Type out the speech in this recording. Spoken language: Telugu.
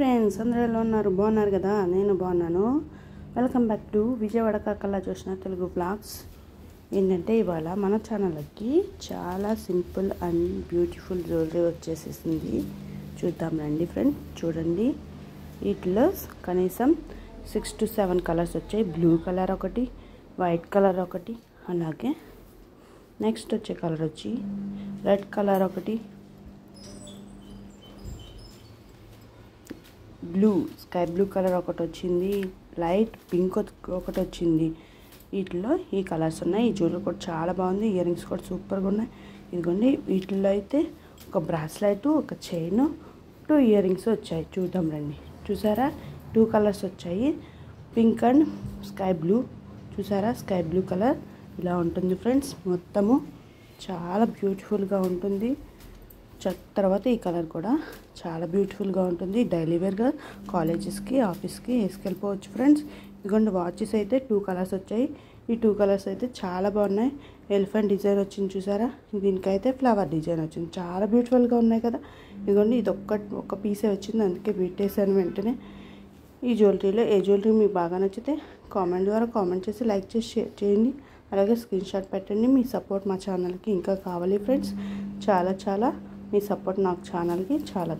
ఫ్రెండ్స్, అందరూ ఎలా ఉన్నారు? బాగున్నారు కదా? నేను బాగున్నాను. వెల్కమ్ బ్యాక్ టు విజయవాడ కాకల్లా చూసిన తెలుగు బ్లాగ్స్. ఏంటంటే ఇవాళ మన ఛానల్కి చాలా సింపుల్ అండ్ బ్యూటిఫుల్ జ్యువెలరీ వచ్చేసేసింది. చూద్దాం రండి ఫ్రెండ్. చూడండి, వీటిలో కనీసం 6 to 7 కలర్స్ వచ్చాయి. బ్లూ కలర్ ఒకటి, వైట్ కలర్ ఒకటి, అలాగే నెక్స్ట్ వచ్చే కలర్ వచ్చి రెడ్ కలర్ ఒకటి, బ్లూ స్కై బ్లూ కలర్ ఒకటి వచ్చింది, లైట్ పింక్ ఒకటి వచ్చింది. వీటిలో ఈ కలర్స్ ఉన్నాయి. ఈ జ్యువెలరీ కూడా చాలా బాగుంది. ఇయర్ రింగ్స్ కూడా సూపర్గా ఉన్నాయి. ఇదిగోండి, వీటిలో అయితే ఒక బ్రాస్లెట్, ఒక చైన్, 2 ఇయర్ రింగ్స్ వచ్చాయి. చూద్దాం రండి. చూసారా, 2 కలర్స్ వచ్చాయి, పింక్ అండ్ స్కై బ్లూ. చూసారా, స్కై బ్లూ కలర్ ఇలా ఉంటుంది ఫ్రెండ్స్. మొత్తము చాలా బ్యూటిఫుల్గా ఉంటుంది. తర్వాత ఈ కలర్ కూడా చాలా బ్యూటిఫుల్గా ఉంటుంది. డైలీ వేర్గా కాలేజెస్కి, ఆఫీస్కి వేసుకెళ్ళిపోవచ్చు ఫ్రెండ్స్. ఇదిగోండి, వాచెస్ అయితే 2 కలర్స్ వచ్చాయి. ఈ 2 కలర్స్ అయితే చాలా బాగున్నాయి. ఎలిఫెంట్ డిజైన్ వచ్చింది చూసారా, దీనికైతే ఫ్లవర్ డిజైన్ వచ్చింది. చాలా బ్యూటిఫుల్గా ఉన్నాయి కదా. ఇదిగోండి, ఇది ఒక్క పీసే వచ్చింది, అందుకే పెట్టేశాను వెంటనే. ఈ జ్యువెలరీలో ఏ జ్యువెలరీ మీకు బాగా నచ్చితే కామెంట్ ద్వారా కామెంట్ చేసి, లైక్ చేసి, షేర్ చేయండి. అలాగే స్క్రీన్ షాట్ పెట్టండి. మీ సపోర్ట్ మా ఛానల్కి ఇంకా కావాలి ఫ్రెండ్స్. చాలా మీ సపోర్ట్ నాకు ఛానల్కి చాలా